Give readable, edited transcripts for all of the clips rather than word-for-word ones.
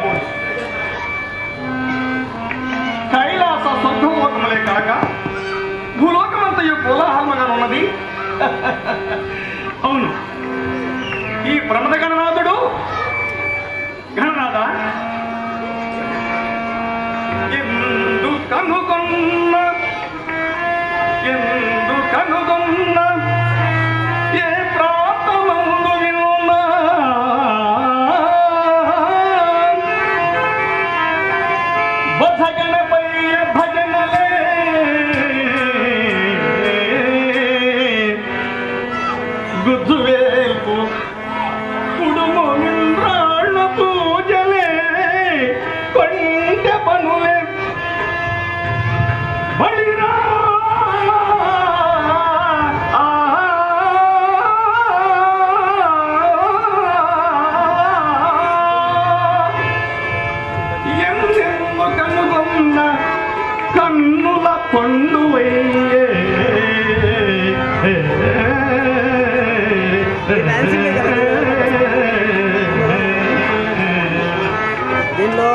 కాబోదు. కైలాస స్వర్గలోకములే కాక భూలోకమంతయు కోలాహలముగా ఉన్నది. అవును, ఈ ప్రమద గణనాథుడు గణనాథ ఎందుకనుగొన్న ఏ ప్రాంతమందు విన్నా బసగణపై భజనలే గుజ్జువేల్పు కుడుము నింద్రాళ్ళ పూజలే కొంటె పనులే బడిరా ఎందెందు కనుగొన్న కన్నుల పండువయ్యే దీనిలో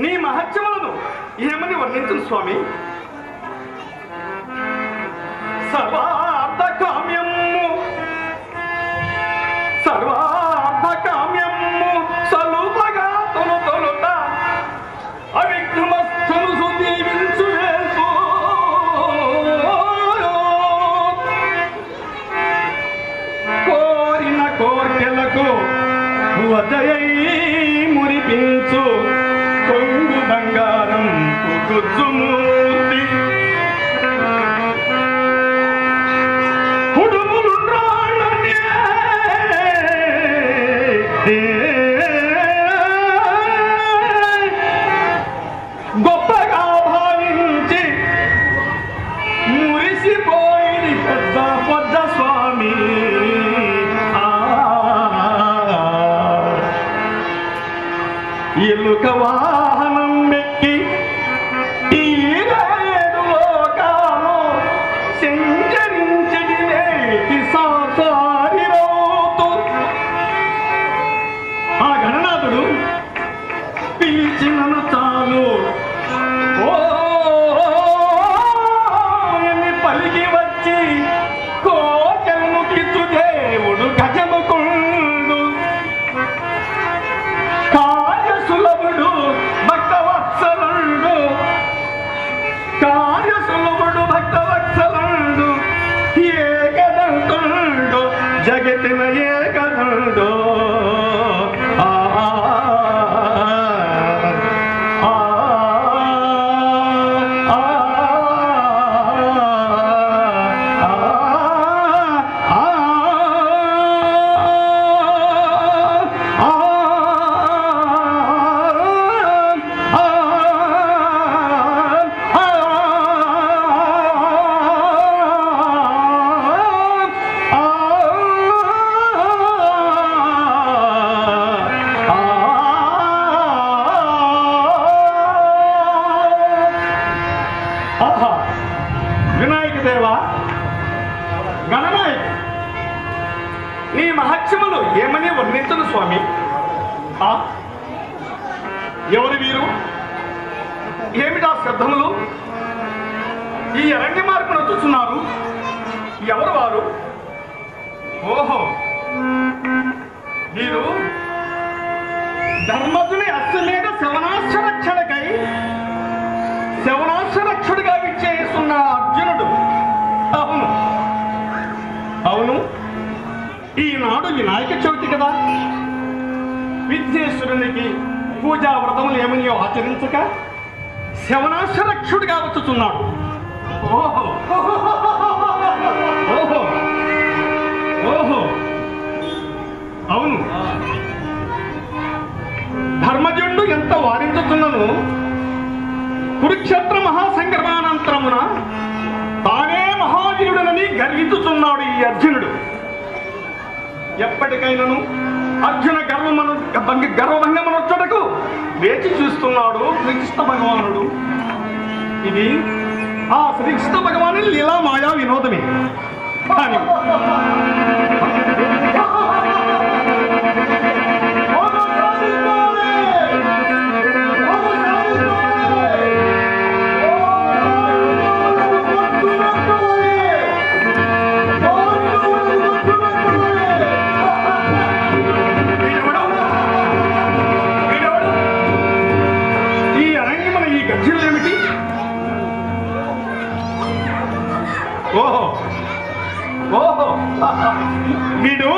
నీ మహత్యములను ఏమని వర్ణించు స్వామి. సర్వార్థ కామ్యము సలుపగా తొలుత అవిఘ్నమస్తు దీవించు కోరిన కోర్కెలకు వదయై మురిపించు కొంగు బంగారం కుగుజ్జుమూర్తి కుడుములుండ్రాళ్ళనే గొప్పగా భావించి మురిసిపోయింది పెద్ద పొద్ద స్వామి. ఎలుక వాహనం ఎక్కి ఈ రేడు లోకాలు సంచరించడి నేటి సాసారి రోతు. ఆ గణనాథుడు పిలిచినను చాలు ఓని పలికి వచ్చి కోకెలను కిత్తు దేవుడు గజముకుండు. కార్యసులభుడు భక్తవత్సలుడు ఏకదంతుడు జగతిన ఏకదండు. వినాయక దేవ గణనాయక, నీ మహత్యములు ఏమని వర్ణించను స్వామి. ఎవరు వీరు? ఏమిటా శ్రద్ధములు? ఈ అరణ్య మార్పును చూస్తున్నారు. ఎవరు వారు? ఓహో, వీరు ధర్మజుని అశ్వమేధ శవనాశ్వరక్షణకై శవనాశ్వరక్షుడిగా విచ్చేస్తున్న అర్జునుడు. అవును అవును, ఈనాడు వినాయక చవితి కదా. విఘ్నేశ్వరునికి పూజా వ్రతములు ఏమని ఆచరించక శవనాశరక్షుడిగా వచ్చుతున్నాడు. ఓహో ఓహో ఓహో అవును, ధర్మజుండు ఎంత వారించుతున్నను కురుక్షేత్ర మహాసంగ్రమానంతరమున తానే మహావీరుడనని గర్వించుతున్నాడు ఈ అర్జునుడు. ఎప్పటికైనాను అర్జున గర్వభంగమనొచ్చటకు వేచి చూస్తున్నాడు శ్రీకృష్ణ భగవానుడు. ఇది ఆ శ్రీకృష్ణ భగవాను లీలా మాయా వినోదమే. కానీ వీడు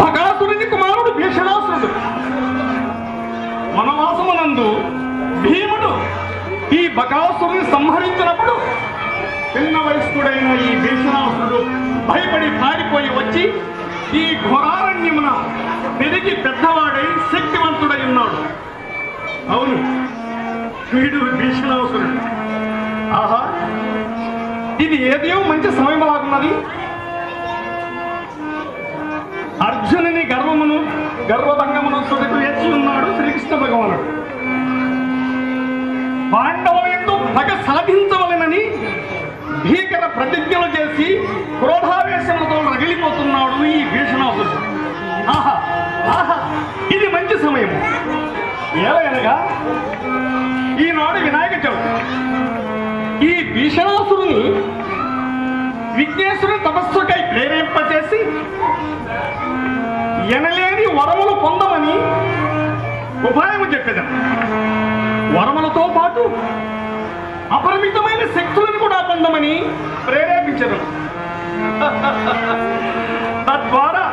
భగాసురుని కుమారుడు భీషణాసురుడు. వనవాసమునందు భీముడు ఈ బకాసురుని సంహరించినప్పుడు చిన్న వయస్కుడైన ఈ భీషణాసురుడు భయపడి పారిపోయి వచ్చి ఈ ఘోరారణ్యమున పెరిగి పెద్దవాడై శక్తివంతుడై ఉన్నాడు. అవును, వీడు భీషణాసురుడు. ఆహా, ఇది ఏదో మంచి సమయమలాగున్నది. అర్జునుని గర్వభంగమును సొదకు వేచి ఉన్నాడు శ్రీకృష్ణ భగవానుడు. పాండవుల యందు పగ సాధించవలెనని భీకర ప్రతిజ్ఞలు చేసి క్రోధావేశములతో రగిలిపోతున్నాడు ఈ భీషణాసురుడు. ఆహా ఆహా, ఇది మంచి సమయం. ఏలయనగా ఈనాడు వినాయక చవితి. ఈ భీషణాసురుని విఘ్నేశ్వరుని తపస్సుకై ప్రేరేంపచేసి ఎనలేని వరములు పొందమని ఉపాయము చెప్పేదాం. వరములతో పాటు అపరిమితమైన శక్తులను కూడా పొందమని ప్రేరేపించదు. తద్వారా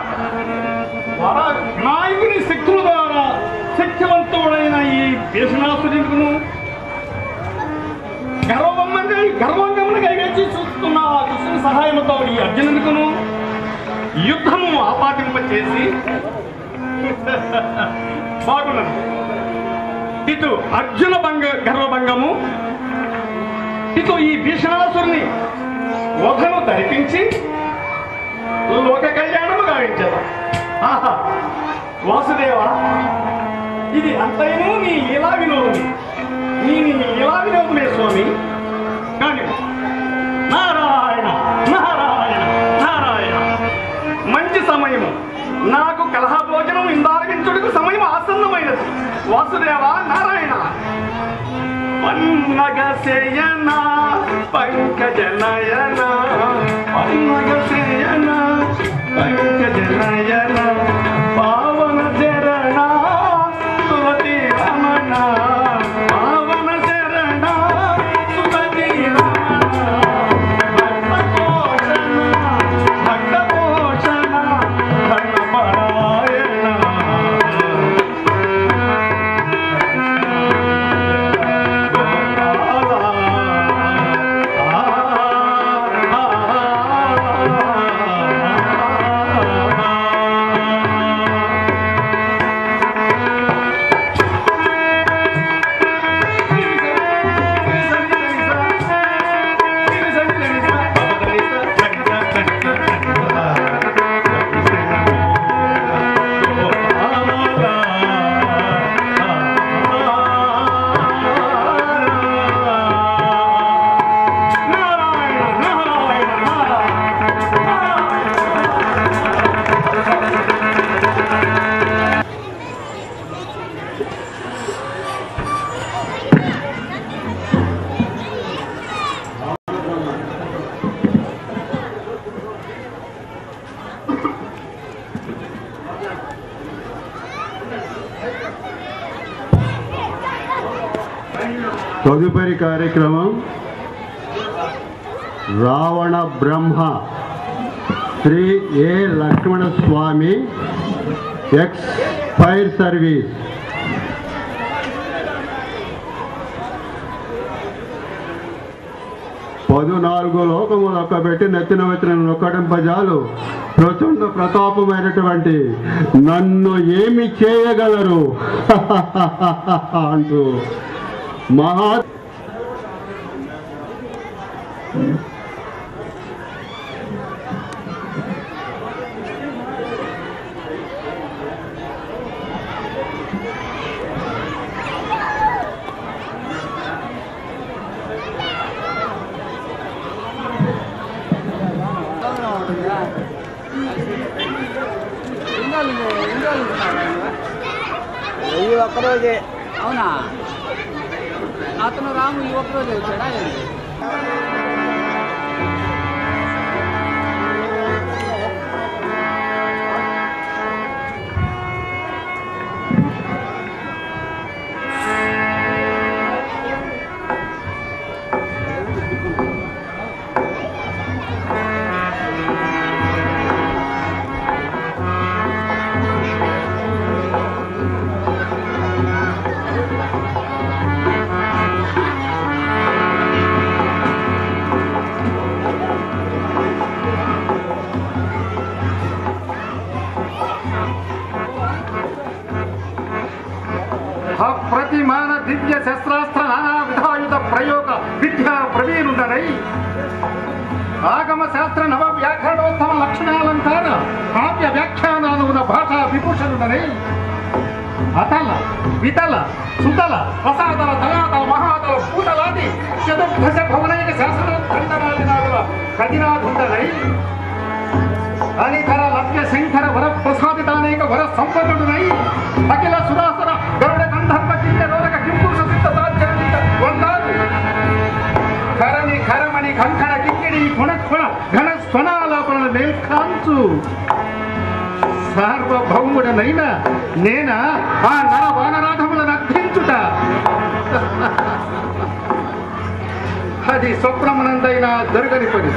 వినాయకుని శక్తుల ద్వారా శక్తివంతుడైన ఈ భీషణాసురునికును గర్వంగమును కైగచ్చి చూస్తున్న ఆ కృష్ణుని సహాయంతో ఈ అర్జునునికును యుద్ధము ఆపాదింపచేసి బాగున్నది. ఇటు అర్జున గర్వభంగము, ఇటు ఈ భీషణాసురుని వధను ధరిపించి లోక కళ్యాణము గావించారు. ఆహా వాసుదేవ, ఇది అంతైనూ నీ లీలా వినోదమే. నీ లీలా వినోదమే స్వామి. కానీ నారాయణ నారాయణ నారాయణ, మంచి సమయము. నాకు కలహ భోజనం ఇందారగించుటకు సమయం ఆసన్నమైనది. వాసుదేవ నారాయణ. పన్నగసేయన పంకజనయన, పన్నగసేయన పంకజనయన, పావన చరణ సుమతి రమణ, పావన చరణ సుమతి రమణ, భక్త పోషణ ధర్మపరాయణ. తదుపరి కార్యక్రమం రావణ బ్రహ్మ శ్రీ ఏ లక్ష్మణ స్వామి ఎక్స్ ఫైర్ సర్వీస్. పదునాలుగు లోకములు ఒక్కబెట్టి నెత్తిన వచ్చిన నొక్కడింపజాలు ప్రచండ ప్రతాపమైనటువంటి నన్ను ఏమి చేయగలరు అంటూ మహా ఈ ఒక్కరోజే. అవునా? అతను రాము ఈ ఒక్కరోజే వచ్చాడా? ప్రతిమాన దివ్య శస్త్రాస్త్ర నానా విధాయుధ ప్రయోగ విద్యా ప్రవీణుడనై ఆగమ శాస్త్ర నవ వ్యాకరణోత్తమ లక్షణాలంకార కావ్య వ్యాఖ్యానానుగుణ భాషా విభూషణుడనై అతల వితల సుతల రసాతల తలాతల మహాతల పూతలాది చతుర్దశ భవనైక శాసన ఖండనాదినాదుల ఖజినాధుండనై అనిధర లభ్య శంకర వర ప్రసాదితానేక వర సంపన్నుడునై అఖిల సురాసుర గరుడ గంధర్వ కింద రోరక కింపురుష సిద్ధ సాధ్యానికి వందాలు కరణి కరమణి కంకణ కిక్కిడి గుణక్షణ ఘన స్వనాలాపన మేల్కాంచు సార్వభౌముడనైన నేన ఆ నర వానరాధములను అర్థించుట అది స్వప్నమునందైనా జరుగని పని.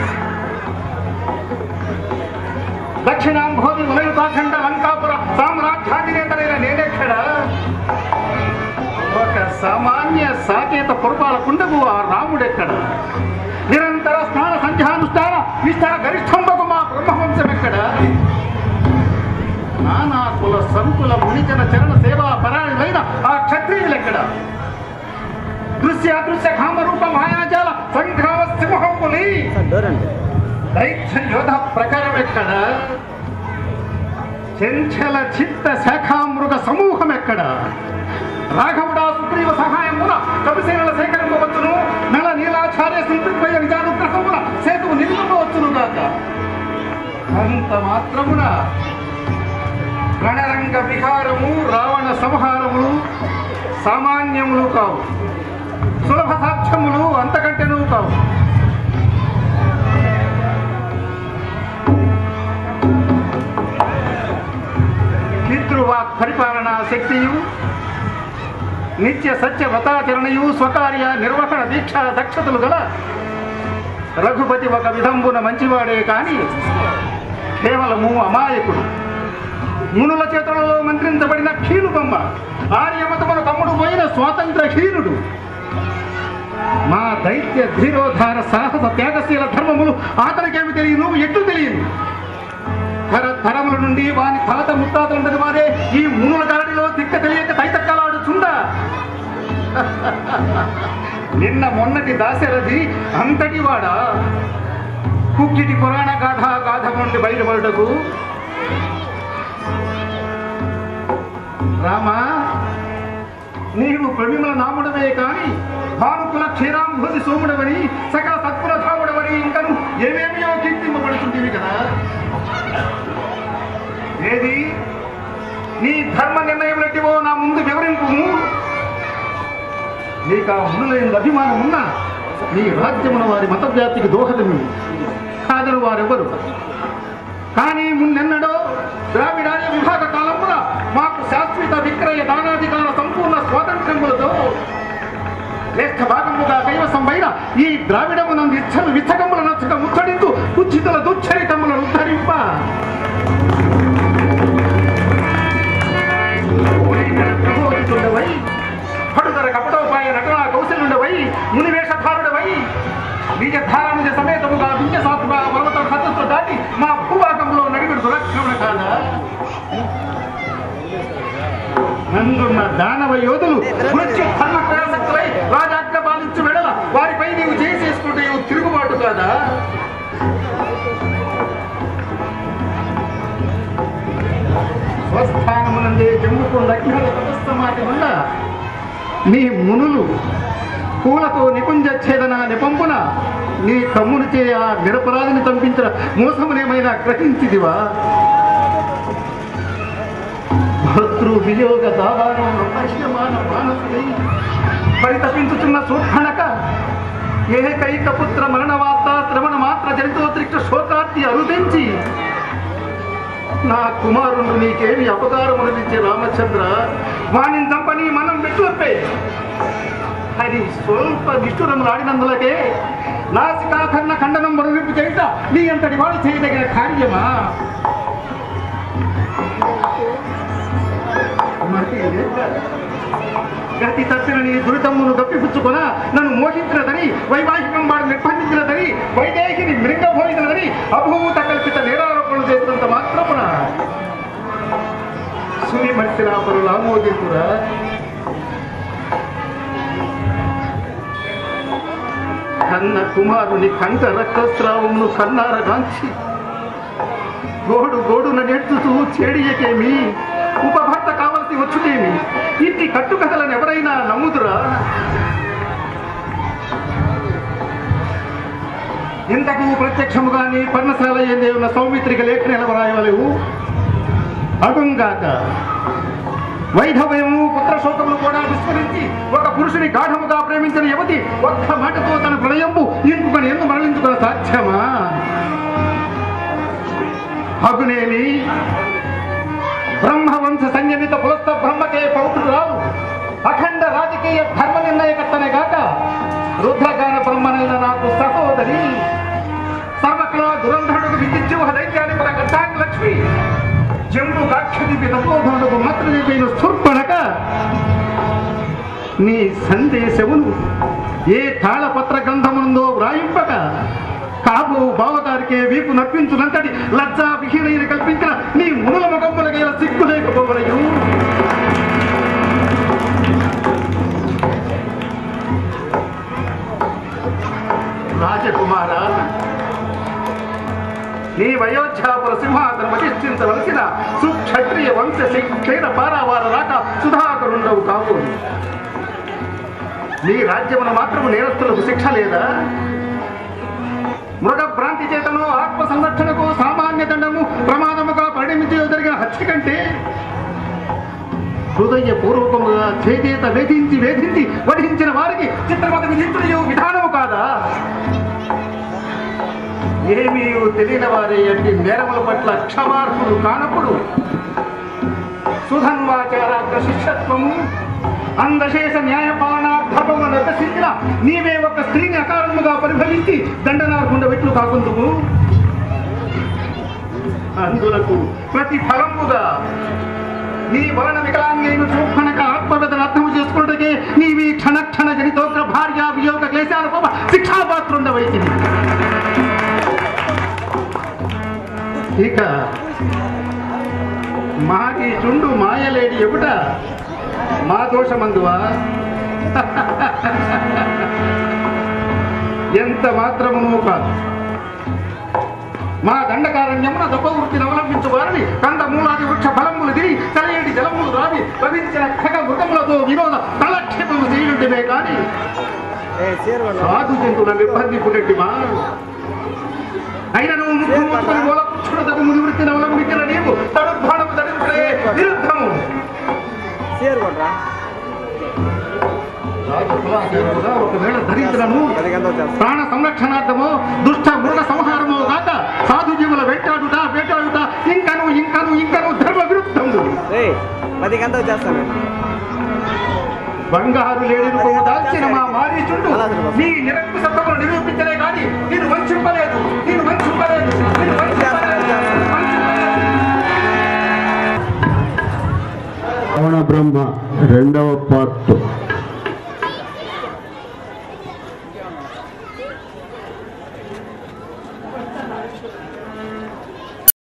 దక్షిణాంభోది ఉలయుతాఖండ లంకాపుర సామ్రాజ్యాధినేతలైన నేనెక్కడ ఒక సామాన్య సాకేత పురపాలకుండకు ఆ రాముడెక్కడ నిరంతర స్నాన సంధ్యానుష్ఠాన నిష్ఠా గరిష్ఠంబకు మా బ్రహ్మవంశం ఎక్కడ నానా కుల సంకుల మునిజన చరణ సేవా పరాయణులైన ఆ క్షత్రియులెక్కడ దృశ్య అదృశ్య కామరూప మాయాజాల సంగ్రామ సింహంపులి దైత్య యోధ ప్రకారం ఎక్కడ చెంచల చిత్త శాఖామృగ సమూహం ఎక్కడ రాఘవుడా సుగ్రీవ సహాయమున కవిసేనల సేకరింపవచ్చును నల నీలాచార్య సంతృప్తిపై నిజానుగ్రహమున సేతువు నిలుపవచ్చును గాక అంత మాత్రమున రణరంగ విహారము రావణ సంహారములు సామాన్యములు కావు, సులభ సాధ్యములు అంతకంటేనూ కావు. పితృవాక్ పరిపాలనా శక్తియు నిత్య సత్య వ్రతాచరణయు స్వకార్య నిర్వహణ దీక్ష దక్షతలు గల రఘుపతి ఒక విధంబున మంచివాడే కాని కేవలము అమాయకుడు, మునుల చేతులలో మంత్రించబడిన క్షీణుబొమ్మ, ఆర్యమతమున తమ్ముడు పోయిన స్వాతంత్ర హీనుడు. మా దైత్య ధీరోధార సాహస త్యాగశీల ధర్మములు అతనికేమి తెలియను, ఎట్లు తెలియను. తరముల నుండి వాని తాత ముత్తాతలుండని వారే ఈ మునుల గాడిలో తిక్క తెలియక తైతక్కలాడుచుందా. నిన్న మొన్నటి దాశరథి అంతటి వాడా కుక్కిటి పురాణ గాథ నుండి బయటపడుటకు. రామా, నీవు ప్రవిమల నాముడవే కాని భానుకుల క్షీరాంభూతి సోముడవని సకల సత్పుర ధాముడవని ఇంకను ఏమేమియో కీర్తింపబడుతుంటివి కదా. ఏది నీ ధర్మ నిర్ణయం ఎట్టివో నా ముందు వివరింపు. నీకు ఆ మునులైన అభిమానం ఉన్నా నీ రాజ్యమున వారి మత వ్యాప్తికి దోహదమి కాదని వారెవరు. కానీ మున్నెన్నడో ద్రావిడార్య విభాగ కాలమున మాకు శాశ్వత విక్రయ దానాధికార సంపూర్ణ స్వాతంత్ర్యములతో శ్రేష్ఠ భాగముగా కైవసంపైన ఈ ద్రావిడమునందు ఇచ్చలు విచ్చకముల నచ్చక ముచ్చడించు ఉచితుల దుచ్చరితములను ఉద్ధరింప దానవ యోధులు మృత్యు ధర్మక్రయాసక్తులై రాజాజ్ఞ పాలించు వెడల వారిపై నీవు చేసుకుంటే తిరుగుబాటు కాదా? స్వస్థానమునందే జమ్ముకుండా అగ్నిహల తపస్సమాటి వల్ల నీ మునులు పూలతో నికుంజ ఛేదన నిపంపున నీ తమ్ముని చే ఆ నిరపరాధిని చంపించిన మోసమునేమైనా గ్రహించిదివా? భద్రు వియోగ దావానంలో పశ్యమాన మానసులై పరితపించుచున్న సూర్పణక ఏకైక పుత్ర మరణ వార్త శ్రవణ మాత్ర జనితోత్రిక్త శోకార్తి అరుదించి నా కుమారుడు నీకేమి అపకారమునిచ్చే రామచంద్ర, వాణిని చంపని మనం మెట్లప్పే అది స్వల్ప నిష్ఠురములు ఆడినందులకే నాసికాఖండ ఖండనం మరువింపు చేయుట నీ అంతటి వాడు చేయదగిన కార్యమా? గతి తప్పిన నీ దురితమ్మును గప్పిపుచ్చుకొన నన్ను మోహించినదని, వైవాహికం వాడు నిర్బంధించినదని, వైదేహిని మృంగభోయినదని అభూత కల్పిత నేరారోపణలు చేసినంత మాత్రమున సుని మర్చిన పరులు ఆమోదించురా? కన్న కుమారుని కంట రక్తస్రావమును కన్నారగాంచి గోడు గోడున నెట్టుతూ చేడియకేమి ఉపభర్త కావలసి వచ్చుటేమి? ఇంటి కట్టుకథలను ఎవరైనా నమ్ముదురా? ఇంతకు ప్రత్యక్షముగాని పర్ణశాల ఏందే ఉన్న సౌమిత్రిక లేఖన ఎవరాయవలేవు అగుంగాక వైధవ్యము పుత్రశోకములు కూడా విస్మరించి ఒక పురుషుని గాఢముగా ప్రేమించిన యువతి ఒక్క మాటతో తన ప్రణయంపు ఇంకొకని ఎందు మరలించుకున్న సాధ్యమా? అగునేమి బ్రహ్మవంశ సంయమిత పులస్త బ్రహ్మకే పౌత్రురాలు అఖండ రాజకీయ ధర్మ నిర్ణయకర్తనే గాక రుద్రగాన బ్రహ్మనైన నాకు సహోదరి సర్వకళా దురంధరుడు విద్యుజ్జీవ దైత్యానికి గడ్డాంగ లక్ష్మి జంబు కాక్షదీపి తపోధనుడు మాతృదేవైన స్థూర్పణక నీ సందేశమును ఏ తాళపత్ర గ్రంథముందో వ్రాయింపక కాబో బావగారికే వీపు నప్పించునంతటి లజ్జా విహీనైన కల్పించిన నీ మునుల ముఖములగైన సిగ్గు లేకపోవలయు. రాజకుమార, నీ వయోధ్యాపుర సింహాసనం అధిష్ఠించవలసిన సుక్షత్రియ వంశ క్షీర పారావార రాక సుధాకరుండవు కావు. నీ రాజ్యమున మాత్రము నేరస్తులకు శిక్ష లేదా? మృగ భ్రాంతి చేతను ఆత్మ సంరక్షణకు సామాన్య దండము ప్రమాదముగా పరిణమించి జరిగిన హత్య కంటే హృదయ పూర్వకముగా చేత వేధించి వేధించి వధించిన వారికి చిత్రవద విధించుడు విధానము కాదా? ఏమీ తెలియని వారే అంటే నేరముల పట్ల క్షమార్హుడు కానప్పుడు సుధన్వాచారాగ్ర శిష్యత్వము అందశేష న్యాయపాలనార్థమును నిర్దేశించిన నీవే ఒక స్త్రీని అకారణముగా పరిభవించి దండనార్హుండ వెట్లు కాకుందుకు అందులకు ప్రతి ఫలముగా నీ వలన వికలాంగైన శోభనక ఆత్మవేదన అర్థము చేసుకున్నట్టుకే నీవి క్షణ క్షణ జనితోగ్ర భార్య వియోగ క్లేశాలకు శిక్షాపాత్రుండవైతివి. ఇక మాకి చుండు మాయలేడి ఎపుట మా దోషమందువా? ఎంత మాత్రమునో కాదు. మా దండకారణ్యమున దపవృత్తిని అవలంబించు వారిని కంద మూలాది వృక్ష ఫలములు తిని తలయేటి జలములు రావి లభించిన ఖగ మృగములతో వినోద తలక్షేపము చేయుంటివే కాని సాధు జంతువుల నిర్బంధింపునట్టిమా? అయినను ముఖ్యమంత్రి మూలపుక్షుడకు ముని వృత్తిని అవలంబించిన నీవు తడుద్భాణము ధరించే విరుద్ధము. ఒకవేళ ధరించడము ప్రాణ సంరక్షణార్థమో దుష్ట మృగ సంహారమో కాక సాధు జీవుల వేటాడుట ఇంకను ఇంకను ఇంకను ధర్మ విరుద్ధము. బంగారు లేడి రూపము దాల్చిన మా మారీచుండు నీ నిరంకుశత్వమును నిరూపించలే కానీ నేను వంచింపలేదు. రావణ బ్రహ్మ 2వ పార్ట్.